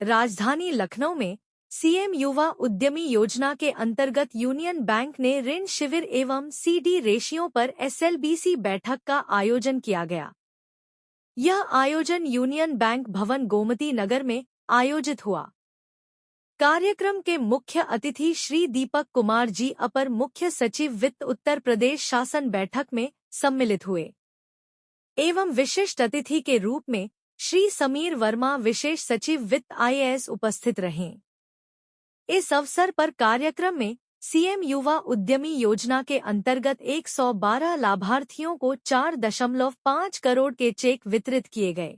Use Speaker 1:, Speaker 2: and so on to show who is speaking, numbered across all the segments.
Speaker 1: राजधानी लखनऊ में सीएम युवा उद्यमी योजना के अंतर्गत यूनियन बैंक ने ऋण शिविर एवं सीडी रेशियो पर एसएलबीसी बैठक का आयोजन किया गया। यह आयोजन यूनियन बैंक भवन गोमती नगर में आयोजित हुआ। कार्यक्रम के मुख्य अतिथि श्री दीपक कुमार जी अपर मुख्य सचिव वित्त उत्तर प्रदेश शासन बैठक में सम्मिलित हुए एवं विशिष्ट अतिथि के रूप में श्री समीर वर्मा विशेष सचिव वित्त आईएएस उपस्थित रहे। इस अवसर पर कार्यक्रम में सीएम युवा उद्यमी योजना के अंतर्गत 112 लाभार्थियों को 4.5 करोड़ के चेक वितरित किए गए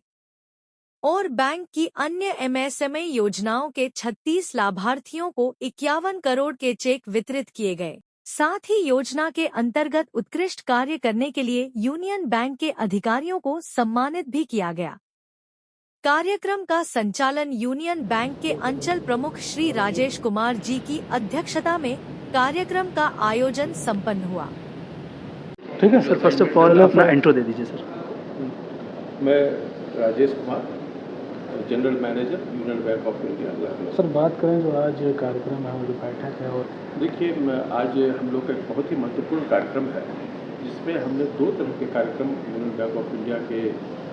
Speaker 1: और बैंक की अन्य एमएसएमई योजनाओं के 36 लाभार्थियों को 51 करोड़ के चेक वितरित किए गए। साथ ही योजना के अंतर्गत उत्कृष्ट कार्य करने के लिए यूनियन बैंक के अधिकारियों को सम्मानित भी किया गया। कार्यक्रम का संचालन यूनियन बैंक के अंचल प्रमुख श्री राजेश कुमार जी की अध्यक्षता में कार्यक्रम का आयोजन संपन्न हुआ।
Speaker 2: ठीक है सर, फर्स्ट ऑफ ऑल अपना इंट्रो दे दीजिए सर।
Speaker 3: मैं Rajesh Kumar, general manager union bank of India.
Speaker 2: Sir बात करें जो आज कार्यक्रम है, जो बैठक है, और
Speaker 3: देखिए आज हम लोग का एक बहुत ही महत्वपूर्ण कार्यक्रम है जिसमें हमने 2 तरह के कार्यक्रम यूनियन बैंक ऑफ इंडिया के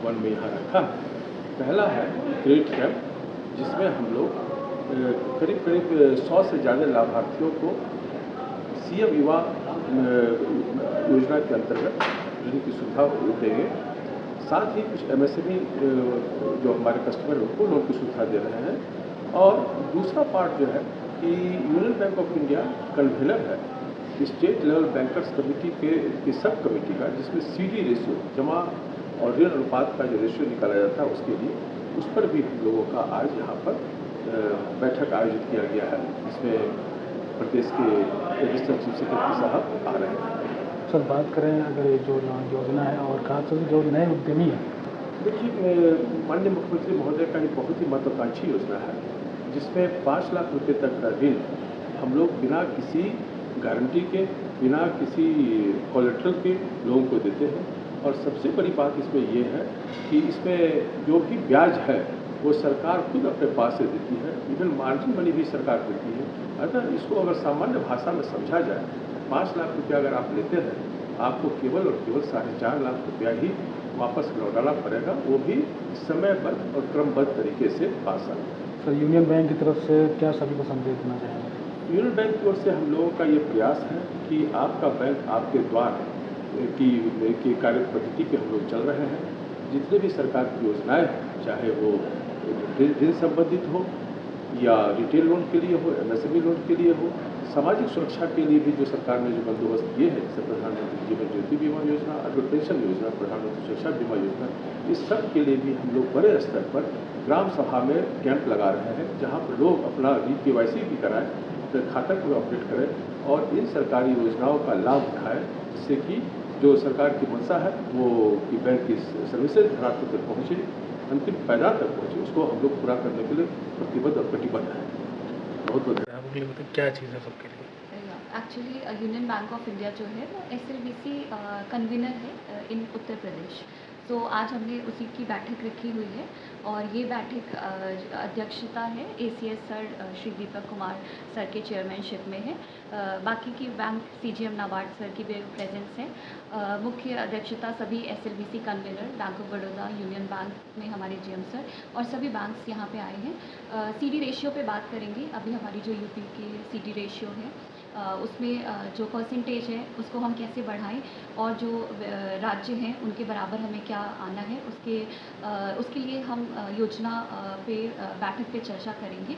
Speaker 3: वन में यहाँ रखा। पहला है क्रेडिट कैंप, जिसमें हम लोग करीब 100 से ज़्यादा लाभार्थियों को सीएम युवा योजना के अंतर्गत ऋण की सुविधा देंगे। साथ ही कुछ एमएसएमई जो हमारे कस्टमर हैं उनको लोन की सुविधा दे रहे हैं। और दूसरा पार्ट जो है कि union bank of India convener है स्टेट लेवल बैंकर्स कमेटी के सब कमेटी का, जिसमें सीडी रेशियो जमा और ऋण अनुपात का जो रेशियो निकाला जाता है उसके लिए, उस पर भी हम लोगों का आज यहाँ पर बैठक आयोजित किया गया है, जिसमें प्रदेश के रजिस्टर्ड चीफ सेक्रेटरी साहब आ रहे हैं।
Speaker 2: सर बात करें अगर जो योजना है और खासतौर से जो नए उद्यमी है,
Speaker 3: देखिए माननीय मुख्यमंत्री महोदय का एक बहुत ही महत्वाकांक्षी योजना है जिसमें 5 लाख रुपये तक का ऋण हम लोग बिना किसी गारंटी के, बिना किसी कोलेट्रल के लोगों को देते हैं। और सबसे बड़ी बात इसमें ये है कि इसमें जो भी ब्याज है वो सरकार खुद अपने पास से देती है, इवन मार्जिन मनी भी सरकार देती है। अगर सामान्य भाषा में समझा जाए, 5 लाख रुपया अगर आप लेते हैं, आपको केवल और केवल 4.5 लाख रुपया ही वापस लौटाना पड़ेगा, वो भी समयबद्ध और क्रमबद्ध तरीके से पास आए।
Speaker 2: सर यूनियन बैंक की तरफ से क्या सभी को संदेश देना चाहेंगे?
Speaker 3: यूनियन बैंक की ओर से हम लोगों का ये प्रयास है कि आपका बैंक आपके द्वार की कार्य पद्धति पे हम लोग चल रहे हैं। जितने भी सरकार की योजनाएं हैं, चाहे वो ऋण संबंधित हो या रिटेल लोन के लिए हो, एमएसएमई लोन के लिए हो, सामाजिक सुरक्षा के लिए भी जो सरकार ने जो बंदोबस्त किए हैं, जैसे प्रधानमंत्री जीवन ज्योति बीमा योजना, अटल पेंशन योजना, प्रधानमंत्री सुरक्षा बीमा योजना, इस सब के लिए भी हम लोग बड़े स्तर पर ग्राम सभा में कैंप लगा रहे हैं, जहाँ पर लोग अपना KYC भी कराएं, अपने खाता को अपडेट करें और इन सरकारी योजनाओं का लाभ उठाएं, जिससे कि जो सरकार की मंशा है वो कि बैंक की सर्विसेज धरातल तक पहुँचे, अंतिम पैदान तक पहुँचे, उसको हम लोग पूरा करने के लिए प्रतिबद्ध और कटिबद्ध हैं। बहुत बहुत
Speaker 2: क्या चीज़ है सबके लिए?
Speaker 4: Actually union bank of India जो है वो SLBC कन्वीनर है इन उत्तर प्रदेश। तो आज हमने उसी की बैठक रखी हुई है और ये बैठक अध्यक्षता है ACS sir Shri Deepak Kumar sir के चेयरमैनशिप में है। बाकी की बैंक CGM नाबार्ड सर की भी प्रेजेंस है। मुख्य अध्यक्षता सभी SLBC convener bank of Baroda, union bank में हमारे GM सर और सभी बैंक्स यहाँ पे आए हैं। CD रेशियो पे बात करेंगे। अभी हमारी जो यूपी की CD रेशियो है उसमें जो परसेंटेज है उसको हम कैसे बढ़ाएं और जो राज्य हैं उनके बराबर हमें क्या आना है, उसके लिए हम योजना पे बैठक पे चर्चा करेंगे।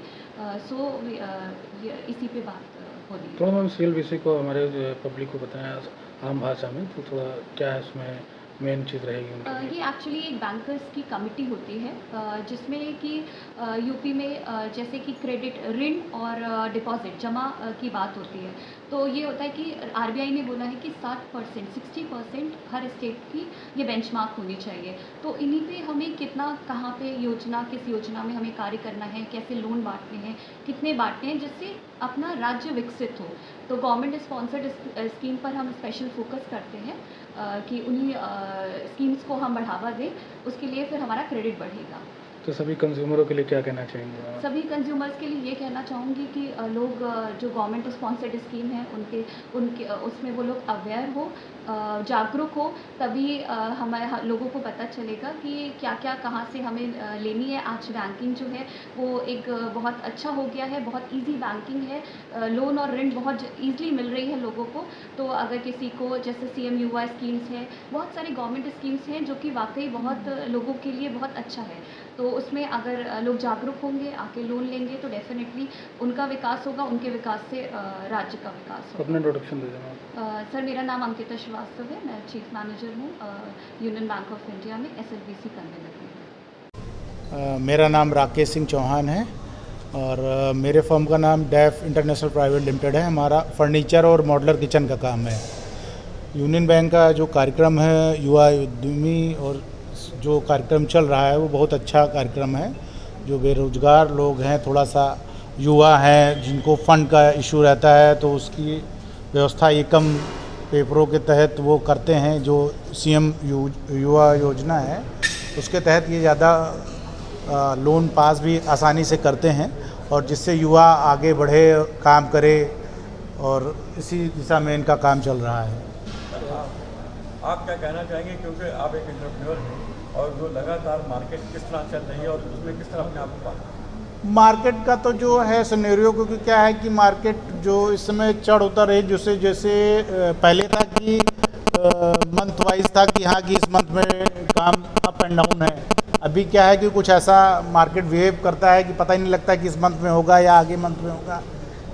Speaker 4: इसी पे बात होगी।
Speaker 2: थोड़ा मैम CLBC को हमारे पब्लिक को बताएं आम भाषा में, तो थोड़ा क्या है इसमें मेन चीज़ रहेगी?
Speaker 4: ये एक्चुअली एक बैंकर्स की कमिटी होती है जिसमें कि यूपी में जैसे कि क्रेडिट, ऋण और डिपॉजिट जमा की बात होती है। तो ये होता है कि RBI ने बोला है कि 60%, 60% हर स्टेट की ये बेंचमार्क होनी चाहिए। तो इन्हीं पे हमें कितना, कहाँ पे योजना, किस योजना में हमें कार्य करना है, कैसे लोन बांटने हैं, कितने बांटने हैं, जिससे अपना राज्य विकसित हो। तो गवर्नमेंट स्पॉन्सर्ड स्कीम पर हम स्पेशल फोकस करते हैं कि उन्हीं स्कीम्स को हम बढ़ावा दें, उसके लिए फिर हमारा क्रेडिट बढ़ेगा।
Speaker 2: तो तो सभी कंज्यूमरों के लिए क्या कहना चाहेंगे आप?
Speaker 4: सभी कंज्यूमर्स के लिए ये कहना चाहूँगी कि लोग जो गवर्नमेंट स्पॉन्सर्ड स्कीम है उनके उनके उसमें वो लोग अवेयर हो, जागरूक हो, तभी हमारे लोगों को पता चलेगा कि क्या क्या कहाँ से हमें लेनी है। आज बैंकिंग जो है वो एक बहुत अच्छा हो गया है, बहुत इजी बैंकिंग है, लोन और ऋण बहुत ईजिली मिल रही है लोगों को। तो अगर किसी को जैसे CM युवा स्कीम्स है, बहुत सारी गवर्नमेंट स्कीम्स हैं जो कि वाकई बहुत लोगों के लिए बहुत अच्छा है। तो उसमें अगर लोग जागरूक होंगे, आके लोन लेंगे तो डेफिनेटली उनका विकास होगा, उनके विकास से राज्य का विकास होगा।
Speaker 2: अपना इंट्रोडक्शन दे देना।
Speaker 4: सर, मेरा नाम अंकिता श्रीवास्तव है, मैं चीफ मैनेजर हूँ यूनियन बैंक ऑफ इंडिया में, SLBC कन्वीनर हूँ।
Speaker 5: मेरा नाम राकेश सिंह चौहान है और मेरे फर्म का नाम डैफ इंटरनेशनल प्राइवेट लिमिटेड है। हमारा फर्नीचर और मॉडलर किचन का काम है। यूनियन बैंक का जो कार्यक्रम है युवा उद्यमी और जो कार्यक्रम चल रहा है वो बहुत अच्छा कार्यक्रम है। जो बेरोज़गार लोग हैं, थोड़ा सा युवा हैं जिनको फ़ंड का इशू रहता है, तो उसकी व्यवस्था ये कम पेपरों के तहत वो करते हैं। जो CM युवा योजना है उसके तहत ये ज़्यादा लोन पास भी आसानी से करते हैं और जिससे युवा आगे बढ़े, काम करे, और इसी दिशा में इनका काम चल रहा है।
Speaker 6: आप क्या कहना चाहेंगे, क्योंकि आप एक एंटरप्रेन्योर हैं और जो लगातार मार्केट किस तरह चल रही है और उसमें किस तरह अपने आप को पाना?
Speaker 5: मार्केट का तो जो है सिनेरियो, क्योंकि क्या है कि मार्केट जो इस समय चढ़ उतर है, जैसे जैसे पहले था कि मंथ वाइज था कि हाँ कि इस मंथ में काम अप एंड डाउन है। अभी क्या है कि कुछ ऐसा मार्केट बिहेव करता है कि पता ही नहीं लगता कि इस मंथ में होगा या आगे मंथ में होगा,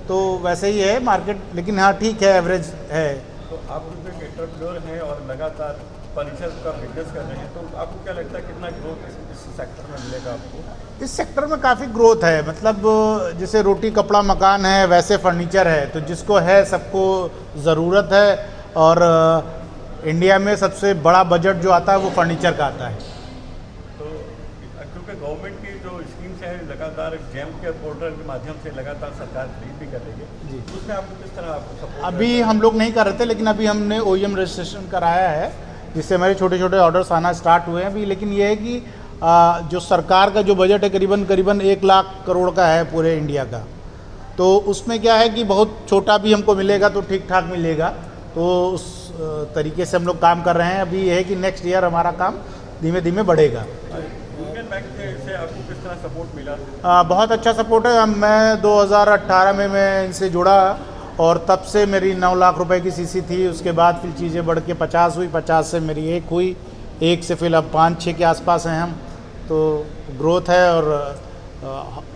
Speaker 5: तो वैसे ही है मार्केट। लेकिन हाँ ठीक है, एवरेज है।
Speaker 6: तो आप जो एक एंटरप्रेन्योर हैं और लगातार फर्नीचर का बिजनेस कर रहे हैं, तो आपको क्या लगता है कितना ग्रोथ इस सेक्टर में मिलेगा आपको?
Speaker 5: इस सेक्टर में काफ़ी ग्रोथ है। मतलब जैसे रोटी कपड़ा मकान है वैसे फर्नीचर है, तो जिसको है सबको ज़रूरत है। और इंडिया में सबसे बड़ा बजट जो आता है वो फर्नीचर का आता है।
Speaker 6: तो क्योंकि गवर्नमेंट की जो स्कीम्स हैं लगातार जेम के पोर्टल के माध्यम से लगातार सरकार खरीद भी कर रही है जी, उसमें आपको किस तरह आपको सपोर्ट?
Speaker 5: अभी हम लोग नहीं कर रहे थे, लेकिन अभी हमने OEM रजिस्ट्रेशन कराया है, जिससे हमारे छोटे छोटे ऑर्डर्स आना स्टार्ट हुए हैं अभी। लेकिन ये है कि जो सरकार का जो बजट है करीबन 1 लाख करोड़ का है पूरे इंडिया का, तो उसमें क्या है कि बहुत छोटा भी हमको मिलेगा तो ठीक ठाक मिलेगा। तो उस तरीके से हम लोग काम कर रहे हैं। अभी ये है कि नेक्स्ट ईयर हमारा काम धीमे धीमे बढ़ेगा।
Speaker 6: यूनियन बैंक से आपको किस तरह सपोर्ट मिला?
Speaker 5: बहुत अच्छा सपोर्ट है। मैं 2018 में मैं इनसे जुड़ा और तब से मेरी 9 लाख रुपए की CC थी। उसके बाद फिर चीज़ें बढ़ के 50 हुई, 50 से मेरी 1 हुई, 1 से फिर अब 5-6 के आसपास हैं हम। तो ग्रोथ है और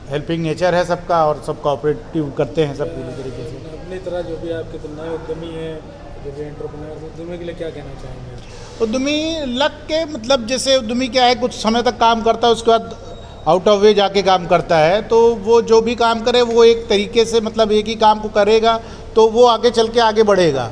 Speaker 5: हेल्पिंग नेचर है सबका, और सब कोऑपरेटिव करते हैं सब पूरी तरीके से।
Speaker 2: अपनी तरह जो भी आपके नए उद्यमी हैं, जो भी एंटरप्रेन्योर, उद्यमी के लिए क्या कहना चाहेंगे?
Speaker 5: उद्यमी लग के, मतलब जैसे उद्यमी क्या है, कुछ समय तक काम करता है, उसके बाद आउट ऑफ वे जाके काम करता है। तो वो जो भी काम करे वो एक तरीके से, मतलब एक ही काम को करेगा तो वो आगे चल के आगे बढ़ेगा।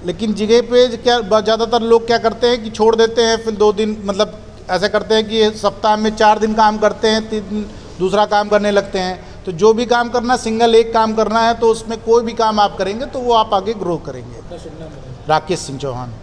Speaker 5: लेकिन जगह पे क्या ज़्यादातर लोग क्या करते हैं कि छोड़ देते हैं, फिर 2 दिन, मतलब ऐसा करते हैं कि सप्ताह में 4 दिन काम करते हैं, 3 दिन दूसरा काम करने लगते हैं। तो जो भी काम करना, सिंगल एक काम करना है, तो उसमें कोई भी काम आप करेंगे तो वो आप आगे ग्रो करेंगे। राकेश सिंह चौहान।